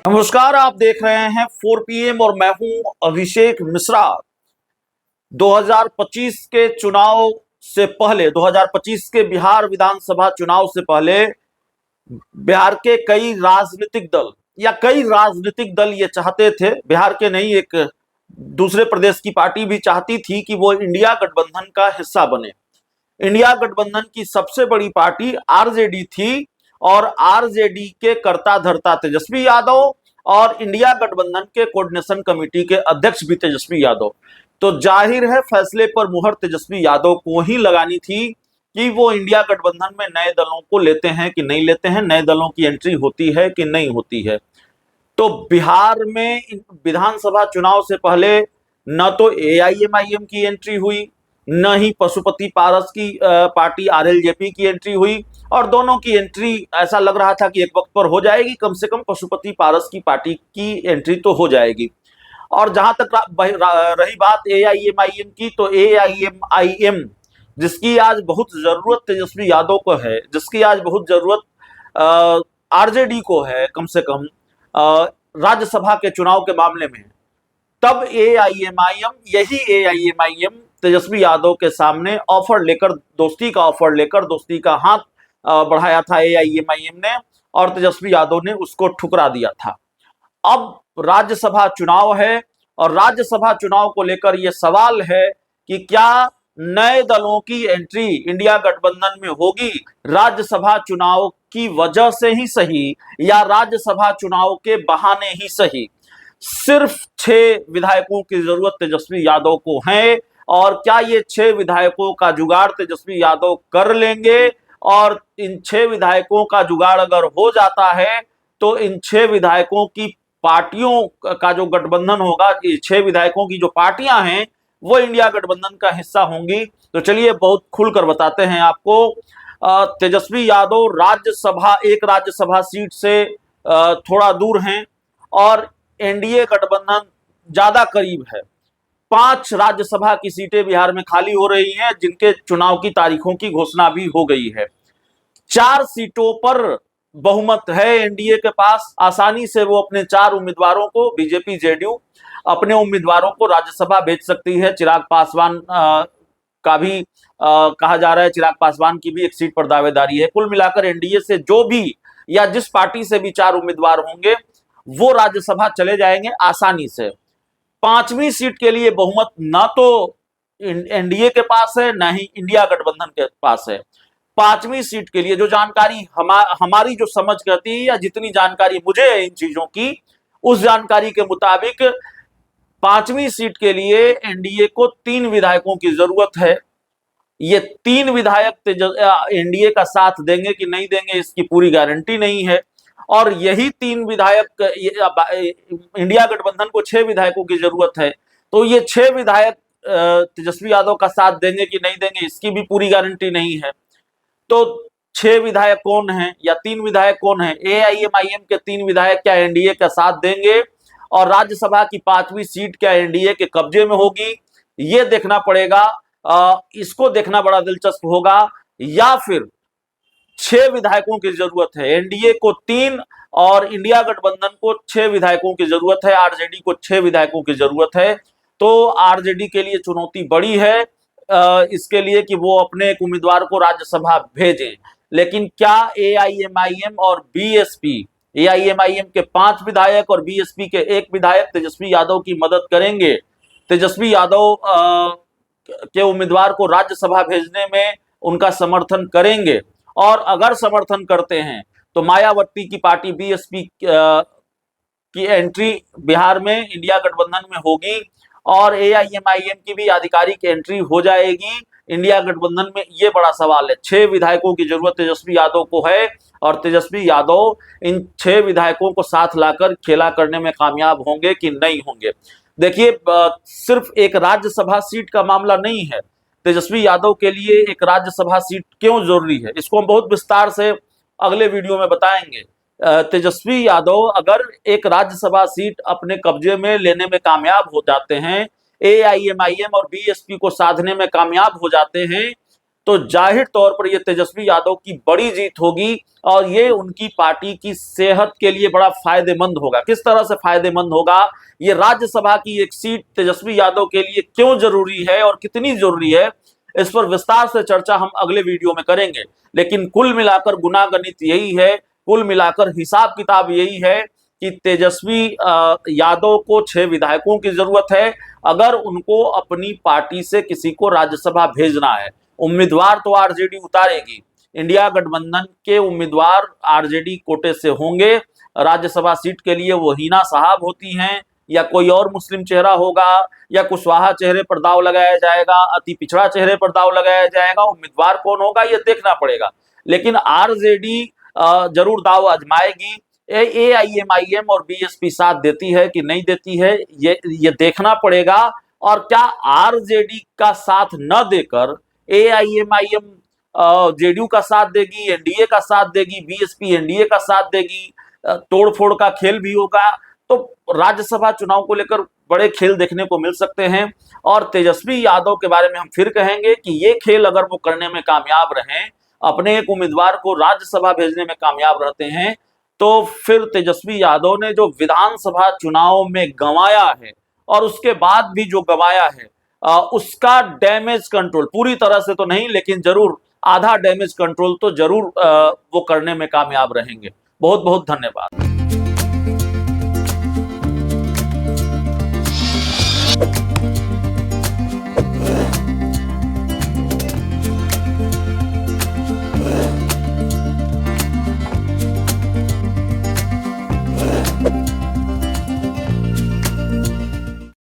नमस्कार, आप देख रहे हैं 4 PM और मैं हूं अभिषेक मिश्रा। 2025 के चुनाव से पहले 2025 के बिहार विधानसभा चुनाव से पहले बिहार के कई राजनीतिक दल ये चाहते थे, बिहार के नहीं एक दूसरे प्रदेश की पार्टी भी चाहती थी कि वो इंडिया गठबंधन का हिस्सा बने। इंडिया गठबंधन की सबसे बड़ी पार्टी आरजेडी थी और आरजेडी के कर्ता धर्ता तेजस्वी यादव और इंडिया गठबंधन के कोऑर्डिनेशन कमेटी के अध्यक्ष भी तेजस्वी यादव। तो जाहिर है फैसले पर मुहर तेजस्वी यादव को ही लगानी थी कि वो इंडिया गठबंधन में नए दलों को लेते हैं कि नहीं लेते हैं, नए दलों की एंट्री होती है कि नहीं होती है। तो बिहार में विधानसभा चुनाव से पहले न तो एआईएमआईएम की एंट्री हुई, न ही पशुपति पारस की पार्टी आरएलजेपी की एंट्री हुई, और दोनों की एंट्री ऐसा लग रहा था कि एक वक्त पर हो जाएगी, कम से कम पशुपति पारस की पार्टी की एंट्री तो हो जाएगी। और जहां तक रही बात एआईएमआईएम की, तो एआईएमआईएम जिसकी आज बहुत जरूरत तेजस्वी यादव को है, जिसकी आज बहुत जरूरत आरजेडी को है, कम से कम राज्यसभा के चुनाव के मामले में, तब यही एआईएमआईएम तेजस्वी यादव के सामने दोस्ती का हाथ बढ़ाया था एआईएमआईएम ने, और तेजस्वी यादव ने उसको ठुकरा दिया था। अब राज्यसभा चुनाव है और राज्यसभा चुनाव को लेकर यह सवाल है कि क्या नए दलों की एंट्री इंडिया गठबंधन में होगी राज्यसभा चुनाव की वजह से ही सही या राज्यसभा चुनाव के बहाने ही सही। सिर्फ 6 विधायकों की जरूरत तेजस्वी यादव को है, और क्या ये 6 विधायकों का जुगाड़ तेजस्वी यादव कर लेंगे? और इन 6 विधायकों का जुगाड़ अगर हो जाता है तो इन 6 विधायकों की पार्टियों का जो गठबंधन होगा, 6 विधायकों की जो पार्टियां हैं वो इंडिया गठबंधन का हिस्सा होंगी। तो चलिए बहुत खुलकर बताते हैं आपको। तेजस्वी यादव एक राज्यसभा सीट से थोड़ा दूर हैं और एनडीए गठबंधन ज्यादा करीब है। 5 राज्यसभा की सीटें बिहार में खाली हो रही हैं, जिनके चुनाव की तारीखों की घोषणा भी हो गई है। 4 सीटों पर बहुमत है एनडीए के पास, आसानी से वो अपने 4 उम्मीदवारों को, बीजेपी जेडीयू अपने उम्मीदवारों को राज्यसभा भेज सकती है। चिराग पासवान का भी कहा जा रहा है, चिराग पासवान की भी एक सीट पर दावेदारी है। कुल मिलाकर एनडीए से जो भी या जिस पार्टी से भी 4 उम्मीदवार होंगे वो राज्यसभा चले जाएंगे आसानी से। 5वीं सीट के लिए बहुमत ना तो एनडीए के पास है ना ही इंडिया गठबंधन के पास है। 5वीं सीट के लिए जो जानकारी हमारी जो समझ कहती है या जितनी जानकारी मुझे है इन चीजों की, उस जानकारी के मुताबिक 5वीं सीट के लिए एनडीए को 3 विधायकों की जरूरत है। ये 3 विधायक एनडीए का साथ देंगे कि नहीं देंगे इसकी पूरी गारंटी नहीं है, और यही 3 विधायक, इंडिया गठबंधन को 6 विधायकों की जरूरत है, तो ये 6 विधायक तेजस्वी यादव का साथ देंगे कि नहीं देंगे इसकी भी पूरी गारंटी नहीं है। तो 6 विधायक कौन है या 3 विधायक कौन है? एआईएमआईएम के 3 विधायक क्या एनडीए का साथ देंगे और राज्यसभा की 5वीं सीट क्या एनडीए के कब्जे में होगी? ये देखना पड़ेगा। इसको देखना बड़ा दिलचस्प होगा। या फिर 6 विधायकों की जरूरत है, एनडीए को 3 और इंडिया गठबंधन को 6 विधायकों की जरूरत है, आरजेडी को 6 विधायकों की जरूरत है। तो आरजेडी के लिए चुनौती बड़ी है इसके लिए कि वो अपने एक उम्मीदवार को राज्यसभा भेजें। लेकिन क्या एआईएमआईएम और बीएसपी, एआईएमआईएम के 5 विधायक और बीएसपी के 1 विधायक तेजस्वी यादव की मदद करेंगे, तेजस्वी यादव के उम्मीदवार को राज्यसभा भेजने में उनका समर्थन करेंगे? और अगर समर्थन करते हैं तो मायावती की पार्टी बीएसपी की एंट्री बिहार में इंडिया गठबंधन में होगी और एआईएमआईएम की भी आधिकारिक एंट्री हो जाएगी इंडिया गठबंधन में। ये बड़ा सवाल है। 6 विधायकों की जरूरत तेजस्वी यादव को है और तेजस्वी यादव इन 6 विधायकों को साथ लाकर खेला करने में कामयाब होंगे कि नहीं होंगे। देखिए, सिर्फ एक राज्यसभा सीट का मामला नहीं है। तेजस्वी यादव के लिए एक राज्यसभा सीट क्यों जरूरी है, इसको हम बहुत विस्तार से अगले वीडियो में बताएंगे। तेजस्वी यादव अगर एक राज्यसभा सीट अपने कब्जे में लेने में कामयाब हो जाते हैं, एआईएमआईएम और बीएसपी को साधने में कामयाब हो जाते हैं, तो जाहिर तौर पर यह तेजस्वी यादव की बड़ी जीत होगी और ये उनकी पार्टी की सेहत के लिए बड़ा फायदेमंद होगा। किस तरह से फायदेमंद होगा, ये राज्यसभा की एक सीट तेजस्वी यादव के लिए क्यों जरूरी है और कितनी जरूरी है, इस पर विस्तार से चर्चा हम अगले वीडियो में करेंगे। लेकिन कुल मिलाकर गुनागणित यही है, कुल मिलाकर हिसाब किताब यही है कि तेजस्वी यादव को 6 विधायकों की जरूरत है अगर उनको अपनी पार्टी से किसी को राज्यसभा भेजना है। उम्मीदवार तो आरजेडी उतारेगी, इंडिया गठबंधन के उम्मीदवार आरजेडी कोटे से होंगे। राज्यसभा सीट के लिए वो हिना साहब होती हैं या कोई और मुस्लिम चेहरा होगा या कुशवाहा चेहरे पर दाव लगाया जाएगा, अति पिछड़ा चेहरे पर दाव लगाया जाएगा। उम्मीदवार कौन होगा ये देखना पड़ेगा, लेकिन आरजेडी जरूर दाव आजमाएगी। एआईएमआईएम और बीएसपी साथ देती है कि नहीं देती है ये देखना पड़ेगा। और क्या आरजेडी का साथ न देकर एआईएमआईएम जेडीयू का साथ देगी, एनडीए का साथ देगी, बीएसपी एनडीए का साथ देगी, तोड़फोड़ का खेल भी होगा। तो राज्यसभा चुनाव को लेकर बड़े खेल देखने को मिल सकते हैं। और तेजस्वी यादव के बारे में हम फिर कहेंगे कि ये खेल अगर वो करने में कामयाब रहे, अपने एक उम्मीदवार को राज्यसभा भेजने में कामयाब रहते हैं, तो फिर तेजस्वी यादव ने जो विधानसभा चुनाव में गंवाया है और उसके बाद भी जो गंवाया है उसका डैमेज कंट्रोल, पूरी तरह से तो नहीं लेकिन जरूर आधा डैमेज कंट्रोल तो जरूर वो करने में कामयाब रहेंगे। बहुत बहुत धन्यवाद।